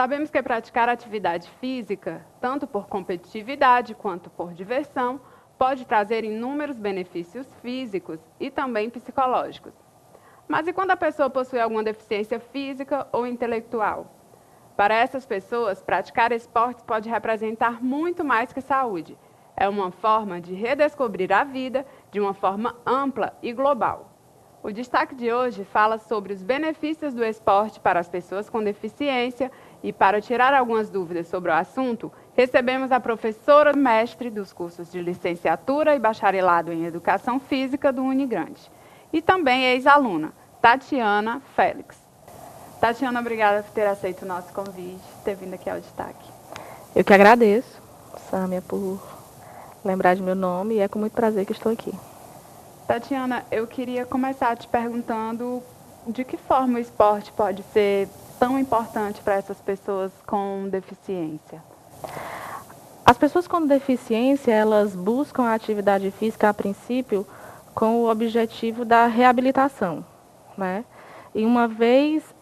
Sabemos que praticar atividade física, tanto por competitividade quanto por diversão, pode trazer inúmeros benefícios físicos e também psicológicos. Mas e quando a pessoa possui alguma deficiência física ou intelectual? Para essas pessoas, praticar esportes pode representar muito mais que saúde. É uma forma de redescobrir a vida de uma forma ampla e global. O destaque de hoje fala sobre os benefícios do esporte para as pessoas com deficiência e, para tirar algumas dúvidas sobre o assunto, recebemos a professora mestre dos cursos de licenciatura e bacharelado em Educação Física do Unigrande e também ex-aluna, Tatiana Félix. Tatiana, obrigada por ter aceito o nosso convite, ter vindo aqui ao destaque. Eu que agradeço, Sâmia, por lembrar de meu nome e é com muito prazer que estou aqui. Tatiana, eu queria começar te perguntando de que forma o esporte pode ser tão importante para essas pessoas com deficiência? As pessoas com deficiência, elas buscam a atividade física, a princípio, com o objetivo da reabilitação, né? E uma vez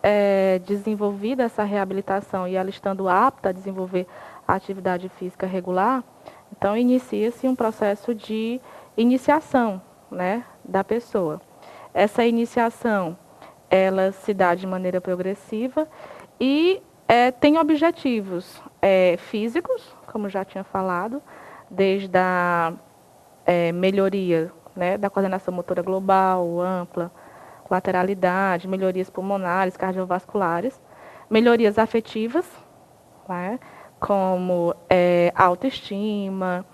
desenvolvida essa reabilitação e ela estando apta a desenvolver a atividade física regular, então inicia-se um processo de iniciação, né, da pessoa. Essa iniciação, ela se dá de maneira progressiva e tem objetivos físicos, como já tinha falado, desde a melhoria, né, da coordenação motora global, ampla, lateralidade, melhorias pulmonares, cardiovasculares, melhorias afetivas, né, como autoestima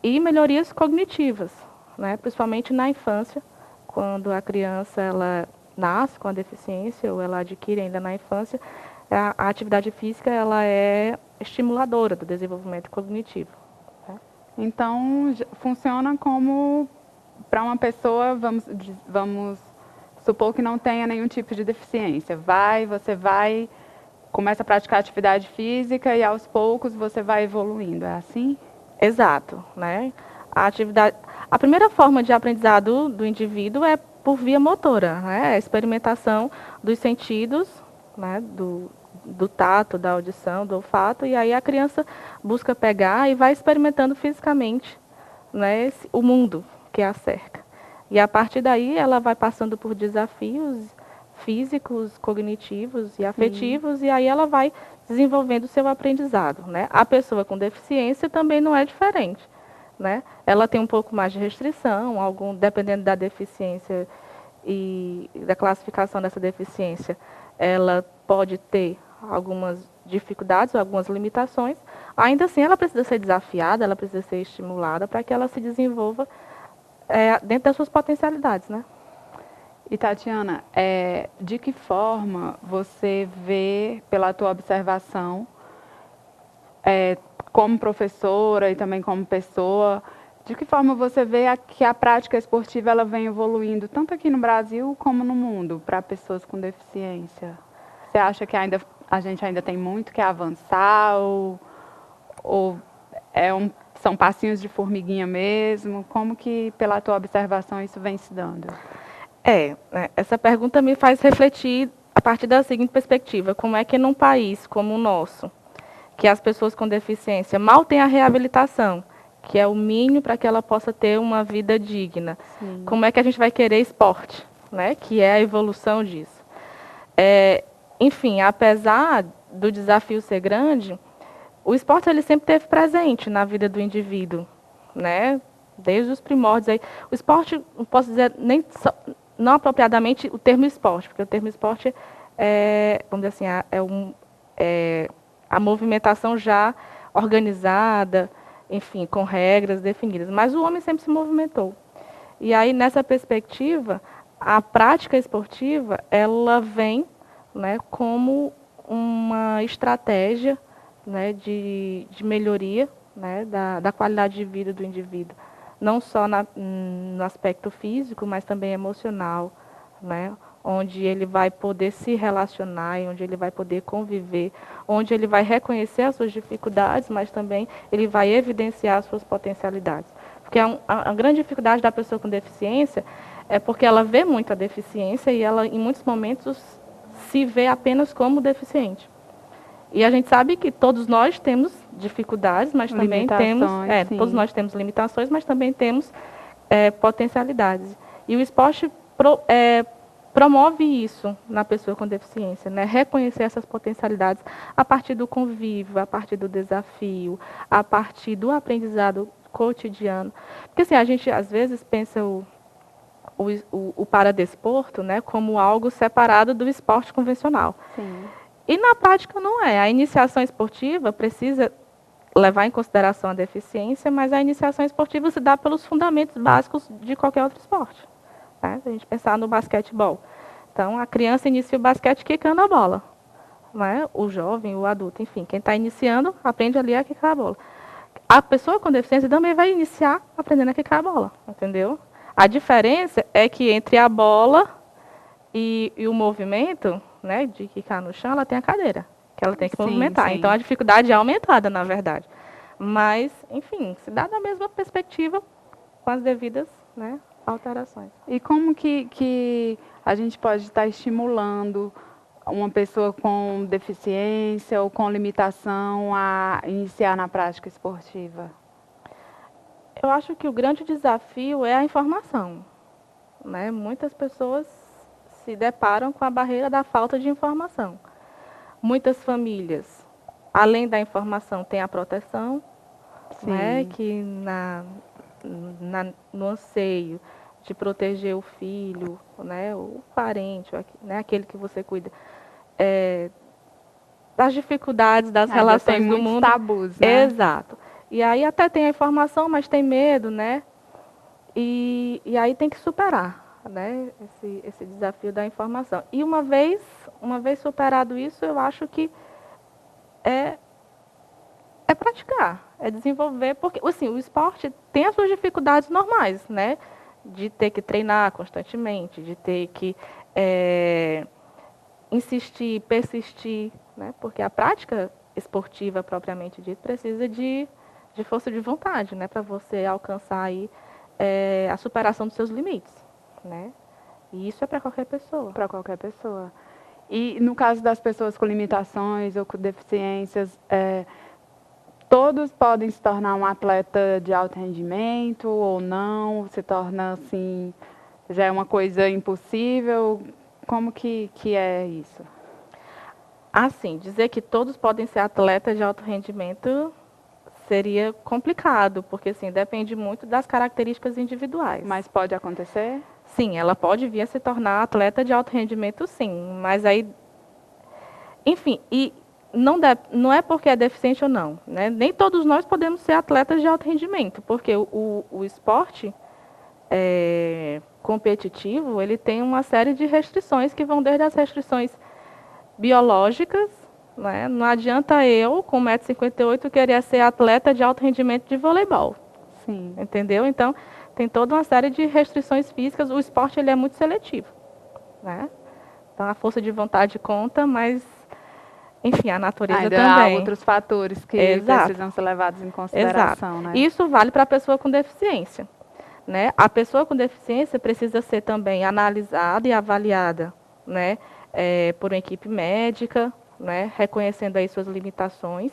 e melhorias cognitivas, né, principalmente na infância, quando a criança ela nasce com a deficiência ou ela adquire ainda na infância, a atividade física ela é estimuladora do desenvolvimento cognitivo. Né? Então, funciona como para uma pessoa, vamos supor que não tenha nenhum tipo de deficiência. Você vai, começa a praticar atividade física e aos poucos você vai evoluindo, é assim? Exato, né? A primeira forma de aprendizado do indivíduo é por via motora, né? A experimentação dos sentidos, né? Do tato, da audição, do olfato, e aí a criança busca pegar e vai experimentando fisicamente, né? O mundo que a cerca. E a partir daí ela vai passando por desafios físicos, cognitivos e afetivos, e aí ela vai desenvolvendo o seu aprendizado, né? A pessoa com deficiência também não é diferente, né? Ela tem um pouco mais de restrição, dependendo da deficiência e da classificação dessa deficiência, ela pode ter algumas dificuldades ou algumas limitações. Ainda assim, ela precisa ser desafiada, ela precisa ser estimulada para que ela se desenvolva dentro das suas potencialidades, né? E, Tatiana, de que forma você vê, pela tua observação, como professora e também como pessoa, de que forma você vê que a prática esportiva ela vem evoluindo, tanto aqui no Brasil como no mundo, para pessoas com deficiência? Você acha que a gente ainda tem muito que avançar ou são passinhos de formiguinha mesmo? Como que, pela tua observação, isso vem se dando? Essa pergunta me faz refletir a partir da seguinte perspectiva: como é que num país como o nosso, que as pessoas com deficiência mal têm a reabilitação, que é o mínimo para que ela possa ter uma vida digna, Sim. Como é que a gente vai querer esporte, né? Que é a evolução disso. Enfim, apesar do desafio ser grande, o esporte ele sempre esteve presente na vida do indivíduo, né? Desde os primórdios. Aí. O esporte, não posso dizer não apropriadamente o termo esporte, porque o termo esporte vamos dizer assim, a movimentação já organizada, enfim, com regras definidas. Mas o homem sempre se movimentou. E aí, nessa perspectiva, a prática esportiva, ela vem, né, como uma estratégia, né, de melhoria, né, da qualidade de vida do indivíduo. Não só no aspecto físico, mas também emocional, né, onde ele vai poder se relacionar, onde ele vai poder conviver, onde ele vai reconhecer as suas dificuldades, mas também ele vai evidenciar as suas potencialidades. Porque a grande dificuldade da pessoa com deficiência é porque ela vê muito a deficiência e ela, em muitos momentos, se vê apenas como deficiente. E a gente sabe que todos nós temos dificuldades, mas também temos, todos nós temos limitações, mas também temos potencialidades. E o esporte promove isso na pessoa com deficiência, né? Reconhecer essas potencialidades a partir do convívio, a partir do desafio, a partir do aprendizado cotidiano. Porque assim, a gente às vezes pensa o paradesporto, né, como algo separado do esporte convencional. Sim. E na prática não é. A iniciação esportiva precisa levar em consideração a deficiência, mas a iniciação esportiva se dá pelos fundamentos básicos de qualquer outro esporte. Né? Se a gente pensar no basquetebol. Então, a criança inicia o basquete quicando a bola. Né? O jovem, o adulto, enfim, quem está iniciando, aprende ali a quicar a bola. A pessoa com deficiência também vai iniciar aprendendo a quicar a bola, entendeu? A diferença é que entre a bola e o movimento, né, de quicar no chão, ela tem a cadeira, que ela tem que movimentar. Sim. Então, a dificuldade é aumentada, na verdade. Mas, enfim, se dá da mesma perspectiva com as devidas, né, alterações. E como que a gente pode estar estimulando uma pessoa com deficiência ou com limitação a iniciar na prática esportiva? Eu acho que o grande desafio é a informação. Né? Muitas pessoas se deparam com a barreira da falta de informação. Muitas famílias, além da informação, têm a proteção, né? Que no anseio de proteger o filho, né? O parente, né? Aquele que você cuida, das dificuldades, das relações do mundo. Tabus, né? Exato. E aí até tem a informação, mas tem medo, né? E aí tem que superar, né? Esse desafio da informação. E uma vez superado isso, eu acho que é praticar, é desenvolver, porque assim, o esporte tem as suas dificuldades normais, né? De ter que treinar constantemente, de ter que insistir, persistir, né? Porque a prática esportiva propriamente dita precisa de força de vontade, né? Para você alcançar aí a superação dos seus limites, né? E isso é para qualquer pessoa. Para qualquer pessoa. E no caso das pessoas com limitações ou com deficiências, todos podem se tornar um atleta de alto rendimento ou não? Se torna assim, já é uma coisa impossível? Como que é isso? Assim, dizer que todos podem ser atletas de alto rendimento seria complicado, porque assim, depende muito das características individuais. Mas pode acontecer? Sim, ela pode vir a se tornar atleta de alto rendimento, sim. Mas aí, enfim, e não é porque é deficiente ou não, né? Nem todos nós podemos ser atletas de alto rendimento, porque o esporte competitivo, ele tem uma série de restrições que vão desde as restrições biológicas, né? Não adianta eu, com 1,58 m, querer ser atleta de alto rendimento de voleibol. Sim. Entendeu? Então, tem toda uma série de restrições físicas. O esporte ele é muito seletivo, né? Então, a força de vontade conta, mas, enfim, a natureza também. Há outros fatores que precisam ser levados em consideração, né? Isso vale para a pessoa com deficiência, né? A pessoa com deficiência precisa ser também analisada e avaliada, né? Por uma equipe médica, né? Reconhecendo aí suas limitações,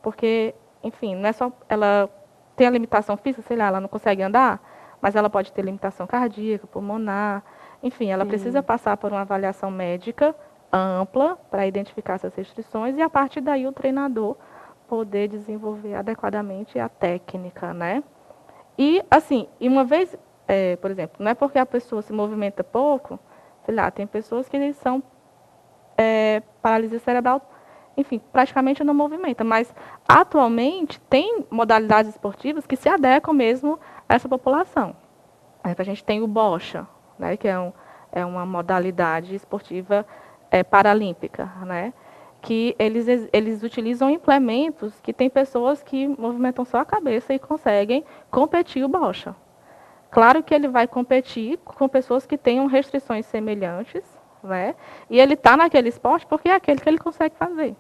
porque, enfim, não é só ela tem a limitação física, sei lá, ela não consegue andar, mas ela pode ter limitação cardíaca, pulmonar, enfim, ela precisa passar por uma avaliação médica ampla para identificar essas restrições e, a partir daí, o treinador poder desenvolver adequadamente a técnica, né? E, assim, uma vez, por exemplo, não é porque a pessoa se movimenta pouco, sei lá, tem pessoas que são paralisia cerebral, enfim, praticamente não movimenta, mas atualmente tem modalidades esportivas que se adequam mesmo a essa população. A gente tem o bocha, né, que é uma modalidade esportiva paralímpica, né, que eles utilizam implementos que tem pessoas que movimentam só a cabeça e conseguem competir o bocha. Claro que ele vai competir com pessoas que tenham restrições semelhantes, né, e ele está naquele esporte porque é aquele que ele consegue fazer.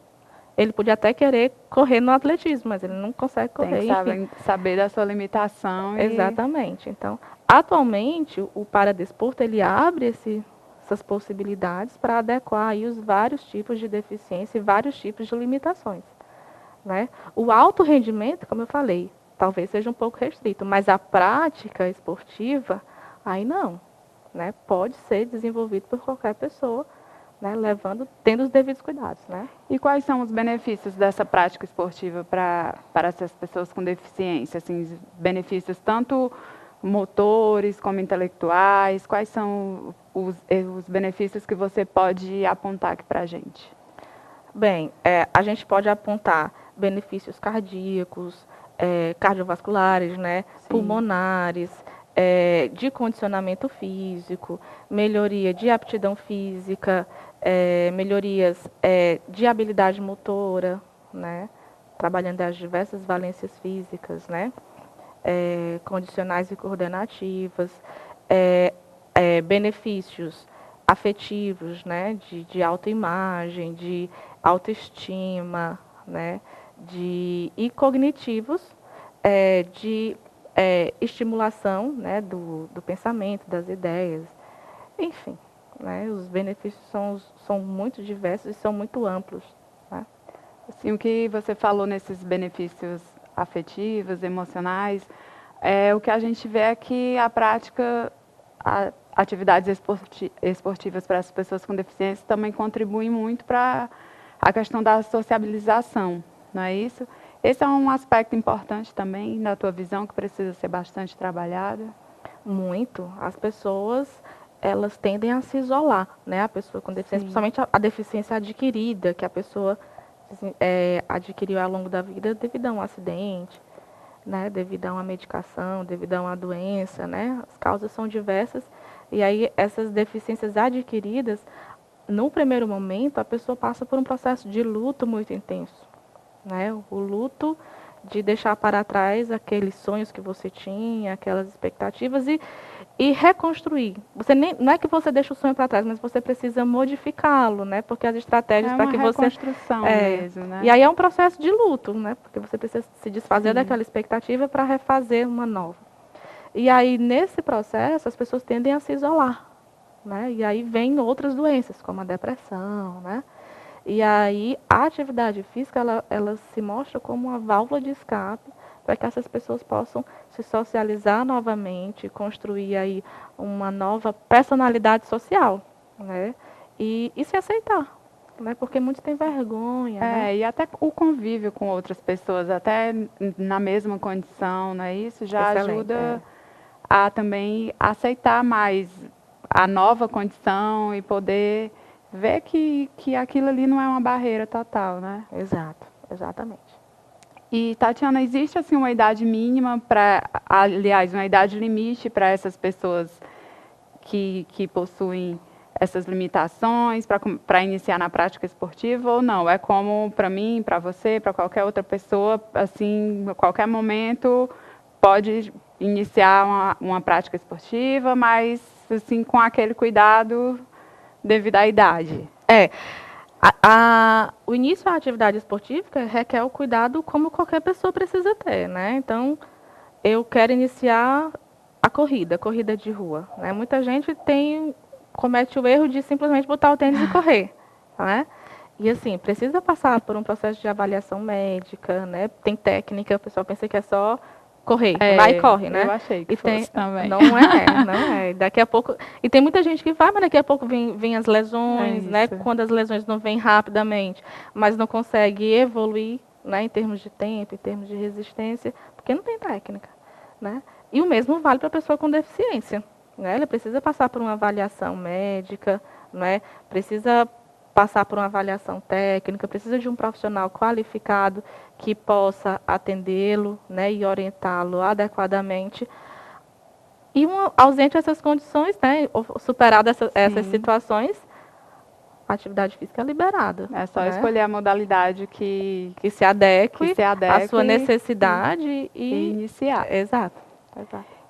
Ele podia até querer correr no atletismo, mas ele não consegue correr. Tem que saber da sua limitação. Exatamente. Então, atualmente, o paradesporto, ele abre esse essas possibilidades para adequar aí os vários tipos de deficiência e vários tipos de limitações, né? O alto rendimento, como eu falei, talvez seja um pouco restrito, mas a prática esportiva, aí não, né? Pode ser desenvolvido por qualquer pessoa, né? Tendo os devidos cuidados, né? E quais são os benefícios dessa prática esportiva para essas pessoas com deficiência? Assim, benefícios tanto motores como intelectuais? Quais são os benefícios que você pode apontar aqui para a gente? Bem, a gente pode apontar benefícios cardíacos, cardiovasculares, né? Pulmonares, de condicionamento físico, melhoria de aptidão física, melhorias de habilidade motora, né? Trabalhando as diversas valências físicas, né? Condicionais e coordenativas, benefícios afetivos, né? De autoimagem, de autoestima, né? E cognitivos, de estimulação, né? do pensamento, das ideias, enfim, né? Os benefícios são muito diversos e são muito amplos, né? Assim, o que você falou nesses benefícios afetivos, emocionais, o que a gente vê é que a prática, atividades esportivas para as pessoas com deficiência também contribuem muito para a questão da sociabilização, não é isso? Esse é um aspecto importante também, na tua visão, que precisa ser bastante trabalhado? Muito. As pessoas, elas tendem a se isolar, né? A pessoa com deficiência, principalmente a deficiência adquirida, que a pessoa adquiriu ao longo da vida devido a um acidente, né? Devido a uma medicação, devido a uma doença, né? As causas são diversas. E aí, essas deficiências adquiridas, no primeiro momento, a pessoa passa por um processo de luto muito intenso, né? O luto de deixar para trás aqueles sonhos que você tinha, aquelas expectativas e reconstruir. Não é que você deixa o sonho para trás, mas você precisa modificá-lo, né? Porque as estratégias para que você... É uma reconstrução mesmo, né? E aí é um processo de luto, né? Porque você precisa se desfazer daquela expectativa para refazer uma nova. E aí, nesse processo, as pessoas tendem a se isolar, né? E aí vem outras doenças, como a depressão, né? E aí, a atividade física, ela se mostra como uma válvula de escape para que essas pessoas possam se socializar novamente, construir aí uma nova personalidade social, né? E se aceitar, né? Porque muitos têm vergonha, né? E até o convívio com outras pessoas, até na mesma condição, né? Isso já ajuda a também aceitar mais a nova condição e poder ver que aquilo ali não é uma barreira total, né? Exato, exatamente. E, Tatiana, existe assim uma idade mínima aliás, uma idade limite para essas pessoas que possuem essas limitações para iniciar na prática esportiva ou não? É como para mim, para você, para qualquer outra pessoa, assim, a qualquer momento pode iniciar uma prática esportiva, mas assim com aquele cuidado devido à idade. O início da atividade esportiva requer o cuidado como qualquer pessoa precisa ter, né? Então, eu quero iniciar a corrida de rua, né? Muita gente comete o erro de simplesmente botar o tênis e correr, né? E assim, precisa passar por um processo de avaliação médica, né? Tem técnica, o pessoal pensa que é só correr, vai e corre, né? Eu achei que fosse também. Não é. Daqui a pouco... E tem muita gente que vai, mas daqui a pouco vem as lesões, né? Quando as lesões não vêm rapidamente, mas não consegue evoluir, né? Em termos de tempo, em termos de resistência, porque não tem técnica, né? E o mesmo vale para a pessoa com deficiência, né? Ela precisa passar por uma avaliação médica, né? Precisa passar por uma avaliação técnica, precisa de um profissional qualificado que possa atendê-lo, né, e orientá-lo adequadamente. E ausente essas condições, né, superadas essas situações, a atividade física é liberada. É só escolher a modalidade que se adeque à sua necessidade e iniciar. Exato.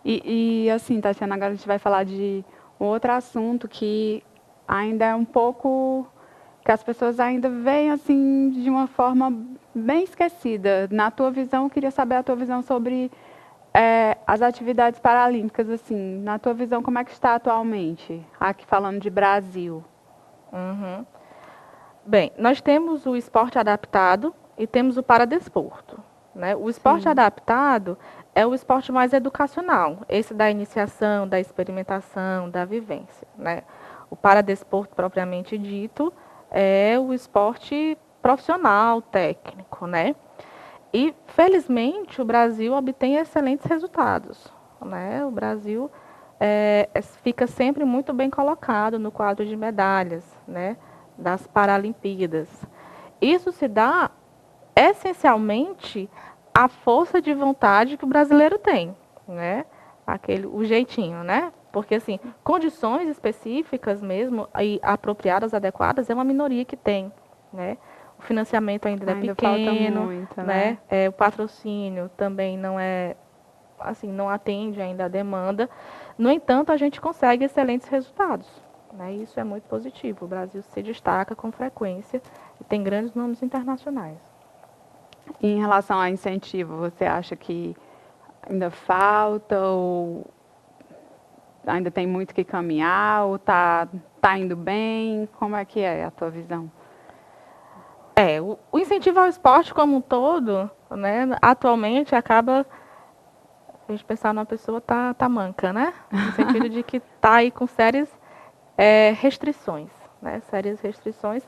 E assim, Tatiana, agora a gente vai falar de um outro assunto que ainda é um pouco... que as pessoas ainda veem assim de uma forma bem esquecida. Na tua visão, eu queria saber a tua visão sobre as atividades paralímpicas, assim, na tua visão, como é que está atualmente? Aqui falando de Brasil. Uhum. Bem, nós temos o esporte adaptado e temos o paradesporto, né? O esporte Sim. adaptado é o esporte mais educacional, esse da iniciação, da experimentação, da vivência, né? O paradesporto propriamente dito é o esporte profissional, técnico, né? E, felizmente, o Brasil obtém excelentes resultados, né? O Brasil fica sempre muito bem colocado no quadro de medalhas, né? Das Paralimpíadas. Isso se dá, essencialmente, à força de vontade que o brasileiro tem, né? O jeitinho, né? Porque, assim, condições específicas mesmo, e apropriadas, adequadas, é uma minoria que tem, né? O financiamento ainda é pequeno, Falta muito, né? O patrocínio também não é, assim, não atende ainda a demanda. No entanto, a gente consegue excelentes resultados, né? Isso é muito positivo. O Brasil se destaca com frequência e tem grandes nomes internacionais. E em relação a incentivo, você acha que ainda falta ou ainda tem muito que caminhar ou tá indo bem? Como é que é a tua visão? O incentivo ao esporte como um todo, né, atualmente acaba a gente pensar numa pessoa tá manca, né? No sentido de que tá aí com sérias restrições, né? Sérias restrições.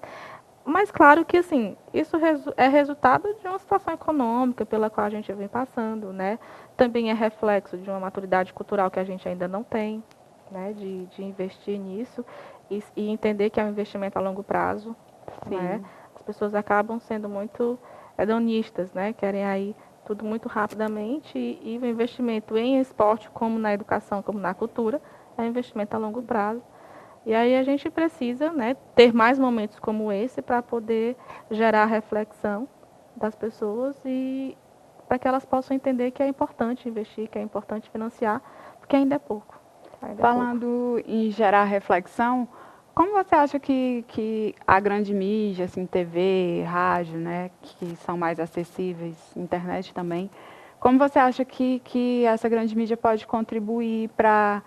Mas claro que assim, isso é resultado de uma situação econômica pela qual a gente vem passando, né? Também é reflexo de uma maturidade cultural que a gente ainda não tem, né? De investir nisso e entender que é um investimento a longo prazo, né? As pessoas acabam sendo muito hedonistas, né? Querem aí tudo muito rapidamente e o investimento em esporte, como na educação, como na cultura, é um investimento a longo prazo. E aí a gente precisa, né, ter mais momentos como esse para poder gerar reflexão das pessoas e para que elas possam entender que é importante investir, que é importante financiar, porque ainda é pouco. Falando em gerar reflexão, como você acha que a grande mídia, assim, TV, rádio, né, que são mais acessíveis, internet também, como você acha que essa grande mídia pode contribuir para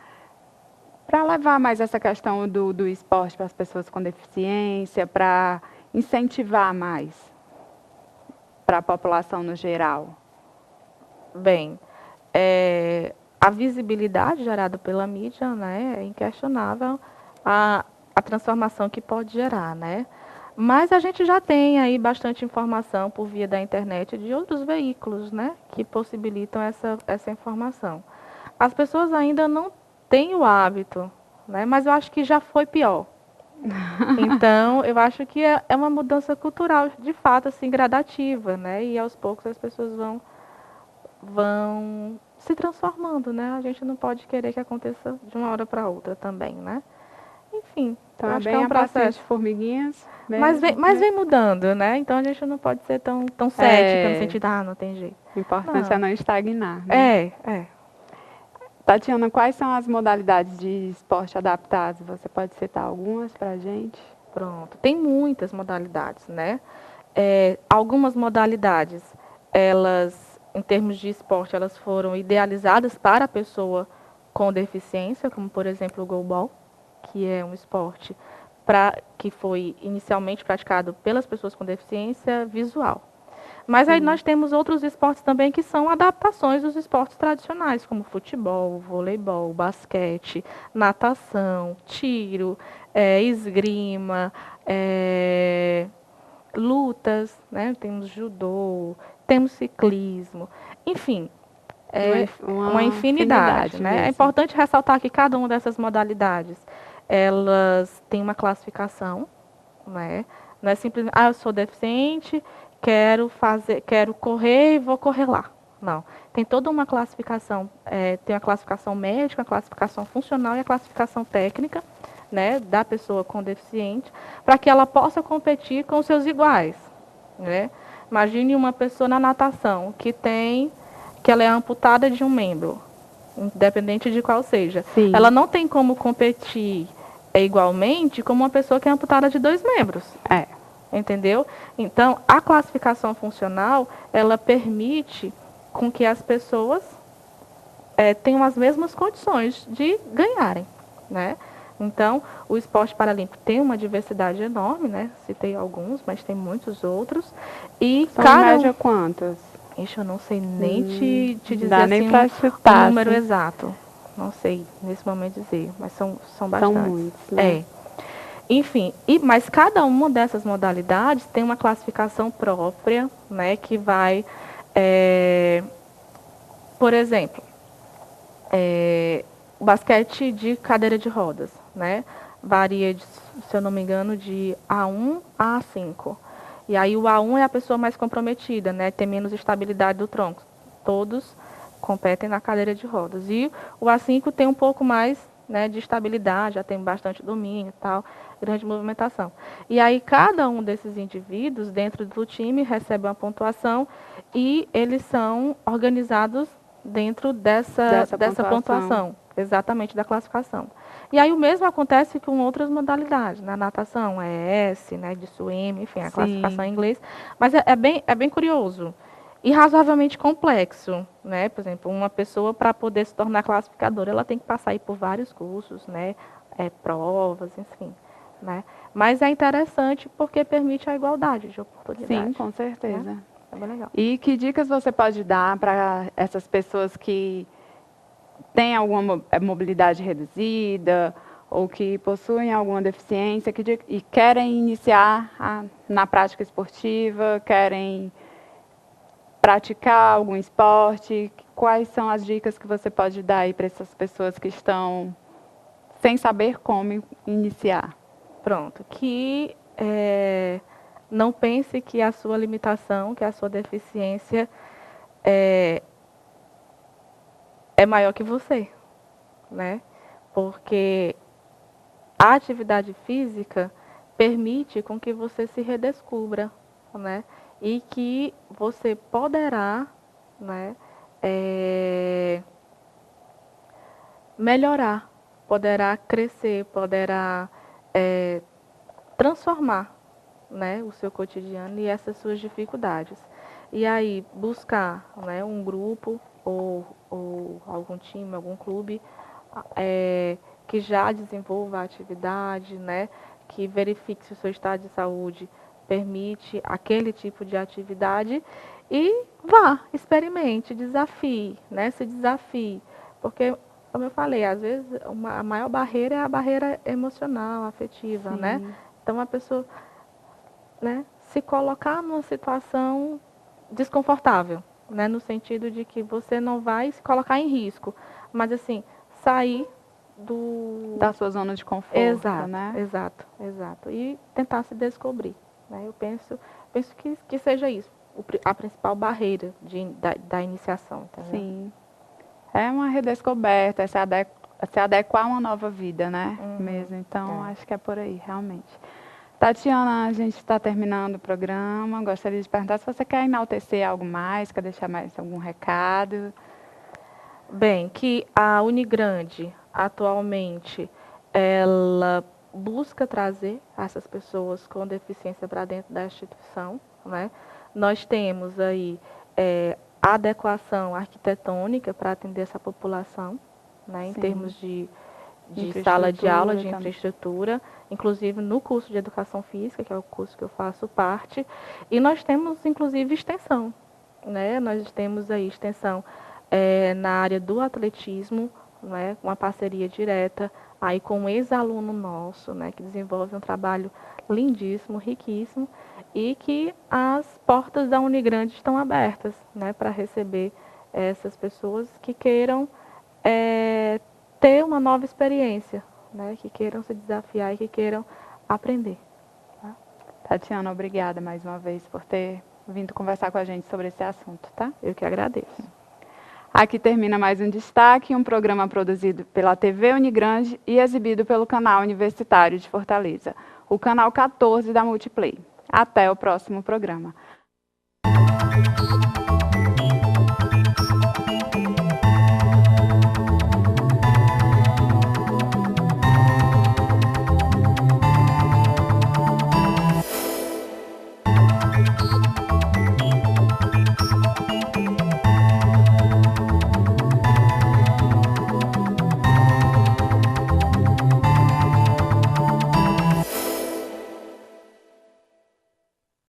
levar mais essa questão do esporte para as pessoas com deficiência, para incentivar mais para a população no geral? Bem, a visibilidade gerada pela mídia, né, é inquestionável a transformação que pode gerar, né? Mas a gente já tem aí bastante informação por via da internet de outros veículos, né, que possibilitam essa informação. As pessoas ainda não têm o hábito, né, mas eu acho que já foi pior. Então, eu acho que é uma mudança cultural, de fato, assim, gradativa, né? E aos poucos as pessoas vão se transformando, né? A gente não pode querer que aconteça de uma hora para outra também, né? Enfim, Então, acho que é um processo processo de formiguinhas. mas vem mudando, né? Então a gente não pode ser tão cética no sentido, não tem jeito. O importante é não estagnar, né? Tatiana, quais são as modalidades de esporte adaptados? Você pode citar algumas para a gente? Pronto, tem muitas modalidades, né? Algumas modalidades, elas, em termos de esporte, elas foram idealizadas para a pessoa com deficiência, como, por exemplo, o goalball, que é um esporte que foi inicialmente praticado pelas pessoas com deficiência visual. Mas aí nós temos outros esportes também que são adaptações dos esportes tradicionais, como futebol, voleibol, basquete, natação, tiro, esgrima, lutas, né? Temos judô, temos ciclismo, enfim, uma infinidade, né? É importante ressaltar que cada uma dessas modalidades, elas têm uma classificação, né? Não é simplesmente, eu sou deficiente, quero correr e vou correr lá. Não, tem toda uma classificação, tem a classificação médica, a classificação funcional e a classificação técnica, né, da pessoa com deficiente, para que ela possa competir com seus iguais, né? Imagine uma pessoa na natação que ela é amputada de um membro, independente de qual seja. Sim. Ela não tem como competir igualmente como uma pessoa que é amputada de 2 membros. Entendeu? Então, a classificação funcional, ela permite com que as pessoas tenham as mesmas condições de ganharem, né? Então, o esporte paralímpico tem uma diversidade enorme, né? Citei alguns, mas tem muitos outros. E são em média quantos? Ixi, eu não sei nem te dizer dá assim, nem pra chutar, um número assim. exato. Não sei nesse momento dizer, mas são bastantes. São muitos, né? Enfim, mas cada uma dessas modalidades tem uma classificação própria, né? Que vai, por exemplo, o basquete de cadeira de rodas, né? Varia, se eu não me engano, de A1 a A5. E aí o A1 é a pessoa mais comprometida, né? Tem menos estabilidade do tronco. Todos competem na cadeira de rodas. E o A5 tem um pouco mais, né, de estabilidade, já tem bastante domínio e tal, grande movimentação. E aí cada um desses indivíduos dentro do time recebe uma pontuação e eles são organizados dentro dessa pontuação, exatamente da classificação. E aí o mesmo acontece com outras modalidades, na natação, S, né, de swim, enfim, a classificação em inglês. Mas é bem curioso e razoavelmente complexo, né? Por exemplo, uma pessoa para poder se tornar classificadora, ela tem que passar aí por vários cursos, né, provas, enfim, né? Mas é interessante porque permite a igualdade de oportunidade. Sim, com certeza. Né? É bem legal. E que dicas você pode dar para essas pessoas que têm alguma mobilidade reduzida ou que possuem alguma deficiência e querem iniciar na prática esportiva, querem praticar algum esporte? Quais são as dicas que você pode dar aí para essas pessoas que estão sem saber como iniciar? Pronto, que não pense que a sua limitação, que a sua deficiência é maior que você, né? Porque a atividade física permite com que você se redescubra, né? E que você poderá, né, melhorar, poderá crescer, poderá transformar, né, o seu cotidiano e essas suas dificuldades. E aí buscar, né, um grupo ou algum time, algum clube que já desenvolva a atividade, né, que verifique se o seu estado de saúde permite aquele tipo de atividade e vá, experimente, desafie, né, se desafie. Porque, como eu falei, às vezes a maior barreira é a barreira emocional, afetiva, Sim. né? Então a pessoa, né, se colocar numa situação desconfortável, né, no sentido de que você não vai se colocar em risco, mas assim, sair da sua zona de conforto, exato, né? Exato. E tentar se descobrir, né? Eu penso que seja isso, a principal barreira da iniciação, entendeu? Sim. É uma redescoberta, é se adequar a uma nova vida, né? Mesmo. Então, acho que é por aí, realmente. Tatiana, a gente está terminando o programa. Gostaria de perguntar se você quer enaltecer algo mais, quer deixar mais algum recado. Bem, que a Unigrande, atualmente, ela busca trazer essas pessoas com deficiência para dentro da instituição, né? Nós temos aí adequação arquitetônica para atender essa população, né? Em termos de sala de aula, de infraestrutura, inclusive no curso de Educação Física, que é o curso que eu faço parte, e nós temos, inclusive, extensão, né? Nós temos aí extensão na área do atletismo, né? Uma parceria direta aí com um ex-aluno nosso, né? Que desenvolve um trabalho lindíssimo, riquíssimo, e que as portas da Unigrande estão abertas, né? Para receber essas pessoas que queiram ter uma nova experiência, né? Que queiram se desafiar e que queiram aprender. Tá? Tatiana, obrigada mais uma vez por ter vindo conversar com a gente sobre esse assunto, tá? Eu que agradeço. Aqui termina mais um Destaque, um programa produzido pela TV Unigrande e exibido pelo canal Universitário de Fortaleza, o canal 14 da Multiplay. Até o próximo programa.